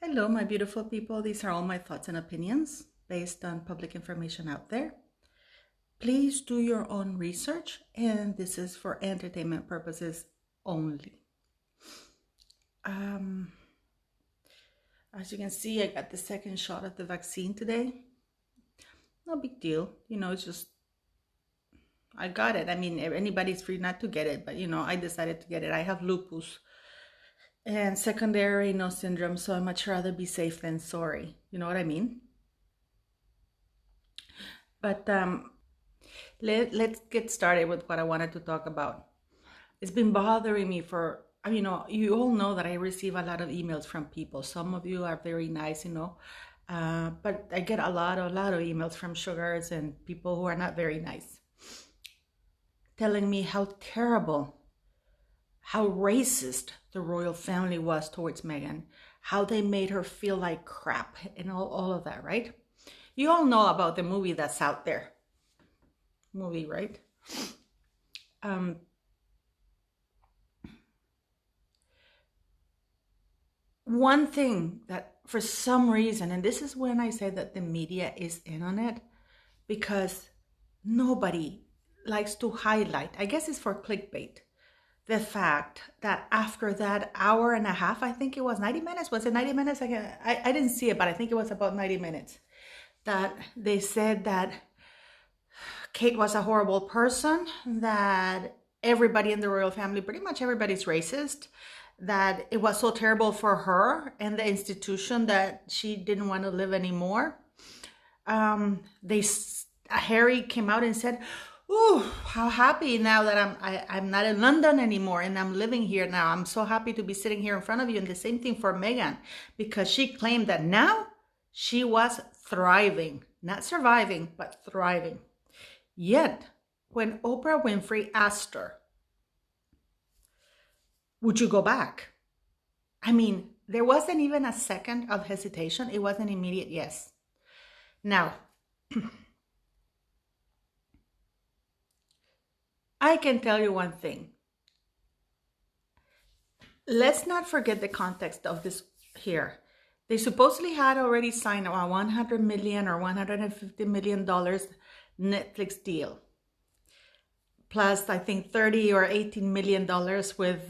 Hello, my beautiful people. These are all my thoughts and opinions based on public information out there. Please do your own research, and this is for entertainment purposes only. As you can see, I got the second shot of the vaccine today. No big deal. It's just, I got it. I mean, anybody's free not to get it, but I decided to get it. I have lupus and secondary no syndrome, so I'd much rather be safe than sorry. You know what I mean? But let's get started with what I wanted to talk about. It's been bothering me for, you all know that I receive a lot of emails from people. Some of you are very nice, but I get a lot of emails from sugars and people who are not very nice, telling me how terrible, how racist the royal family was towards Meghan, how they made her feel like crap and all of that, right? You all know about the movie that's out there. Movie, right? One thing that for some reason, and this is when I say that the media is in on it, because nobody likes to highlight, I guess it's for clickbait, the fact that after that hour and a half, I think it was 90 minutes. Was it 90 minutes? I didn't see it, but I think it was about 90 minutes. That they said that Kate was a horrible person, that everybody in the royal family, pretty much everybody's racist, that it was so terrible for her and the institution that she didn't want to live anymore. Harry came out and said, "Ooh, how happy now that I'm not in London anymore and I'm living here now. I'm so happy to be sitting here in front of you." And the same thing for Meghan, because she claimed that now she was thriving, not surviving, but thriving. Yet, when Oprah Winfrey asked her, "Would you go back?" I mean, there wasn't even a second of hesitation. It was an immediate yes. Now, I can tell you one thing. Let's not forget the context of this here. They supposedly had already signed a $100 million or $150 million Netflix deal. Plus, I think $30 or $18 million with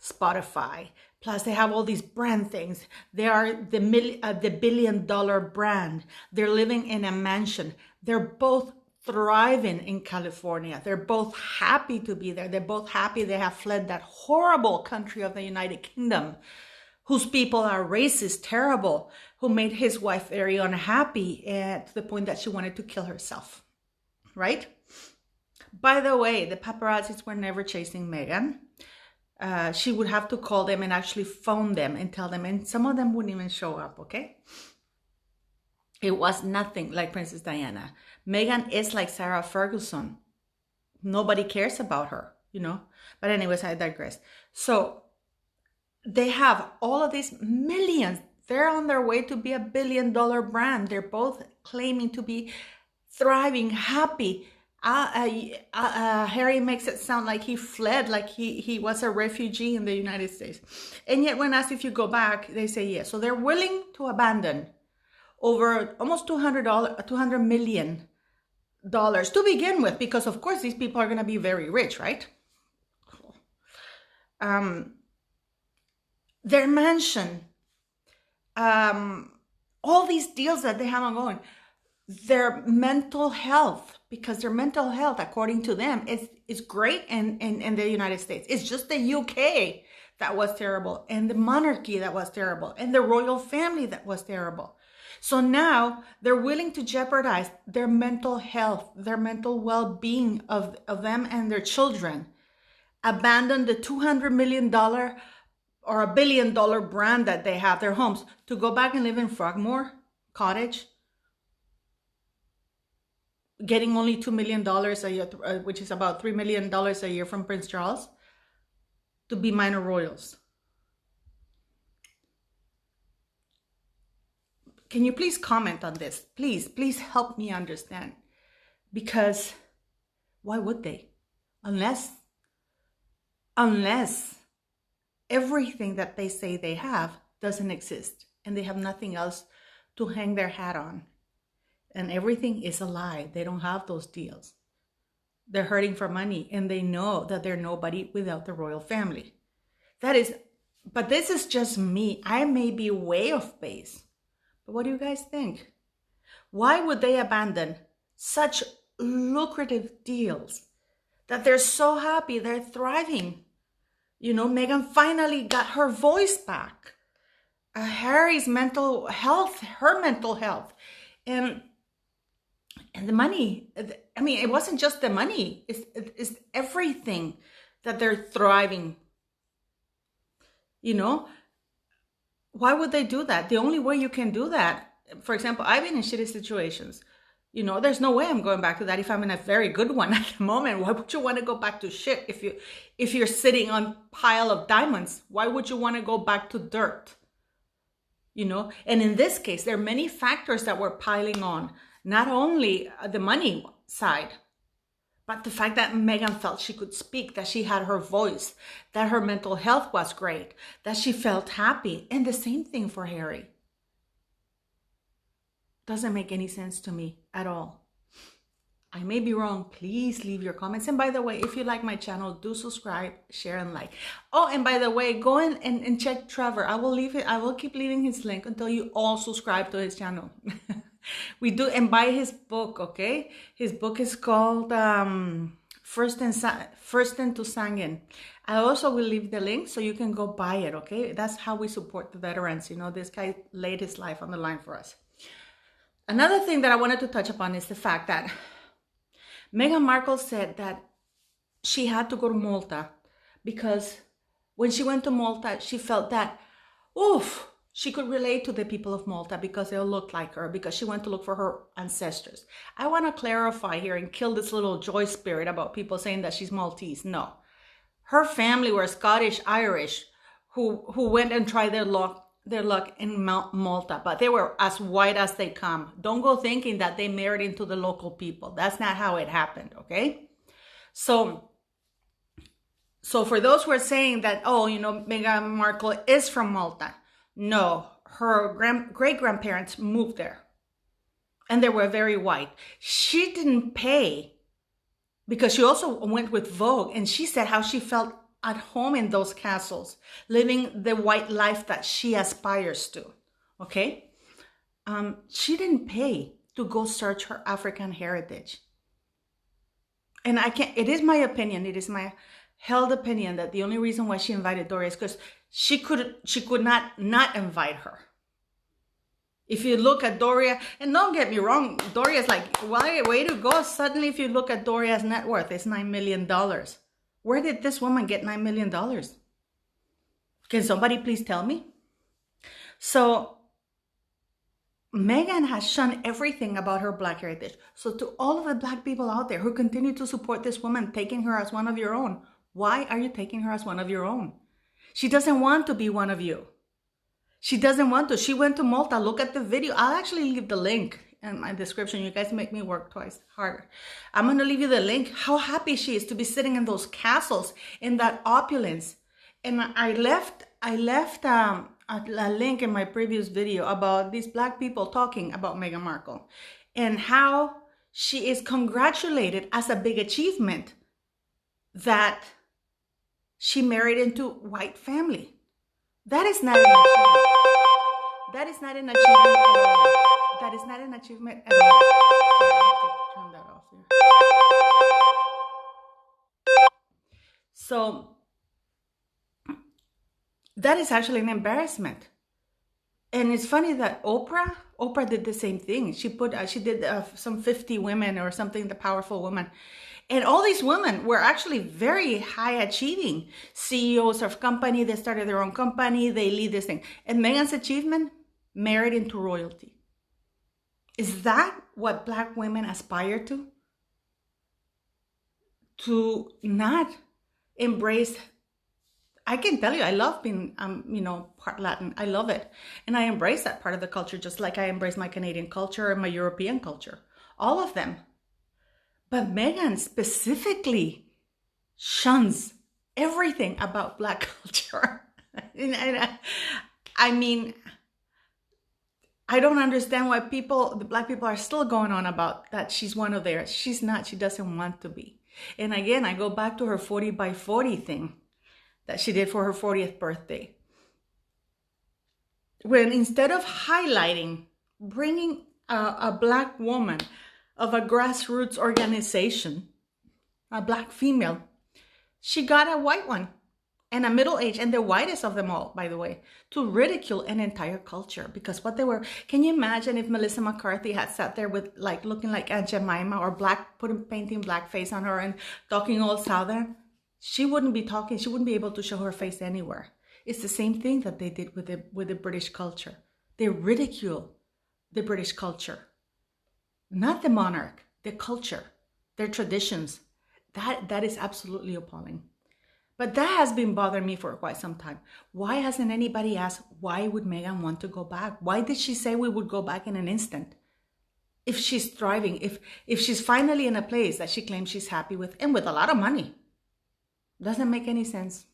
Spotify. Plus, they have all these brand things. They are the billion-dollar brand. They're living in a mansion. They're both thriving in California. They're both happy to be there. They're both happy they have fled that horrible country of the United Kingdom, whose people are racist, terrible, who made his wife very unhappy to the point that she wanted to kill herself, right? By the way, the paparazzis were never chasing Meghan. She would have to call them and actually phone them and tell them, and some of them wouldn't even show up, okay? It was nothing like Princess Diana. Meghan is like Sarah Ferguson. Nobody cares about her, But anyways, I digress. So they have all of these millions. They're on their way to be a billion-dollar brand. They're both claiming to be thriving, happy. Harry makes it sound like he fled, like he was a refugee in the United States. And yet when asked if you go back, they say yes. So they're willing to abandon over almost $200 million to begin with, because of course these people are going to be very rich, right? Their mansion, all these deals that they have ongoing, their mental health, because their mental health, according to them, is great in the United States. It's just the UK that was terrible, and the monarchy that was terrible, and the royal family that was terrible. So now they're willing to jeopardize their mental health, their mental well-being of them and their children, abandon the $200 million or $1 billion brand that they have, their homes, to go back and live in Frogmore Cottage, getting only $2 million a year, which is about $3 million a year from Prince Charles, to be minor royals. Can you please comment on this? Please help me understand. Because why would they? Unless everything that they say they have doesn't exist. and they have nothing else to hang their hat on. And everything is a lie. They don't have those deals. They're hurting for money, and they know that they're nobody without the royal family. But this is just me. I may be way off base. But what do you guys think? Why would they abandon such lucrative deals that they're so happy, they're thriving? You know, Meghan finally got her voice back. Harry's mental health, her mental health, and the money. I mean, it wasn't just the money. It's everything that they're thriving. You know, why would they do that? The only way you can do that, for example, I've been in shitty situations. You know, there's no way I'm going back to that if I'm in a very good one at the moment. Why would you want to go back to shit if you're sitting on a pile of diamonds? Why would you want to go back to dirt? You know, and in this case, there are many factors that were piling on. Not only the money side, but the fact that Meghan felt she could speak, that she had her voice, that her mental health was great, that she felt happy. And the same thing for Harry. Doesn't make any sense to me at all. I may be wrong. Please leave your comments. And by the way, if you like my channel, do subscribe, share, and like. Oh, and by the way, go in and check Trevor. I will keep leaving his link until you all subscribe to his channel. We do, and buy his book, okay? His book is called First and to Sangin. I also will leave the link so you can go buy it, okay? That's how we support the veterans. You know, this guy laid his life on the line for us. Another thing that I wanted to touch upon is the fact that Meghan Markle said that she had to go to Malta because when she went to Malta, she felt that, oof, she could relate to the people of Malta because they all looked like her, because she went to look for her ancestors. I want to clarify here and kill this little joy spirit about people saying that she's Maltese. No. Her family were Scottish, Irish, who went and tried their luck in Malta, but they were as white as they come. Don't go thinking that they married into the local people. That's not how it happened, okay? So for those who are saying that, oh, you know, Meghan Markle is from Malta, no, her great-grandparents moved there, and they were very white. She didn't pay because she also went with Vogue, and she said how she felt at home in those castles, living the white life that she aspires to, okay? She didn't pay to go search her African heritage. And it is my opinion, it is my held opinion that the only reason why she invited Doria is because she could not invite her. If you look at Doria, and don't get me wrong, Doria's like, way to go. Suddenly, if you look at Doria's net worth, it's $9 million. Where did this woman get $9 million? Can somebody please tell me? So Meghan has shunned everything about her Black heritage. So to all of the Black people out there who continue to support this woman, taking her as one of your own, why are you taking her as one of your own? She doesn't want to be one of you. She doesn't want to. She went to Malta. Look at the video. I'll actually leave the link in my description. You guys make me work twice harder. I'm going to leave you the link. How happy she is to be sitting in those castles, in that opulence. And I left a link in my previous video about these Black people talking about Meghan Markle and how she is congratulated as a big achievement that she married into white family. That is not an achievement. That is not an achievement at all. That is not an achievement at all. Sorry, I have to turn that off here. So that is actually an embarrassment. And it's funny that Oprah did the same thing. She did some 50 women or something, the powerful women. And all these women were actually very high achieving CEOs of company. They started their own company. They lead this thing. And Meghan's achievement, married into royalty. Is that what Black women aspire to? To not embrace. I can tell you, I love being, part Latin. I love it. And I embrace that part of the culture, just like I embrace my Canadian culture and my European culture. All of them. But Meghan specifically shuns everything about Black culture. I mean, I don't understand why the black people are still going on about that she's one of theirs. She's not. She doesn't want to be. And again, I go back to her 40 by 40 thing that she did for her 40th birthday. When instead of highlighting, bringing a black woman of a grassroots organization, a black female, she got a white one and a middle-aged, and the whitest of them all, by the way, to ridicule an entire culture. Because what they were, can you imagine if Melissa McCarthy had sat there with like looking like Aunt Jemima, or painting blackface on her and talking all Southern? She wouldn't be talking, she wouldn't be able to show her face anywhere. It's the same thing that they did with the British culture. They ridicule the British culture, not the monarch, the culture, their traditions. That is absolutely appalling. But that has been bothering me for quite some time. Why hasn't anybody asked, why would Meghan want to go back? Why did she say we would go back in an instant? If she's thriving, if she's finally in a place that she claims she's happy with, and with a lot of money. Doesn't make any sense.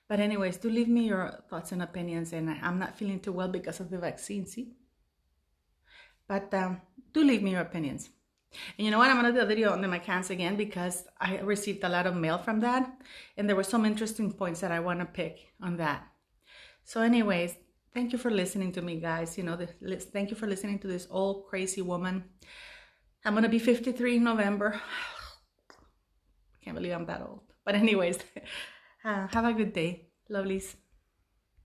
But anyways, do leave me your thoughts and opinions. And I'm not feeling too well because of the vaccine, see? But do leave me your opinions. And you know what? I'm going to do a video on the McCanns again because I received a lot of mail from that. And there were some interesting points that I want to pick on that. So anyways, thank you for listening to me, guys. You know, thank you for listening to this old crazy woman. I'm going to be 53 in November. Can't believe I'm that old. But anyways, have a good day. Lovelies.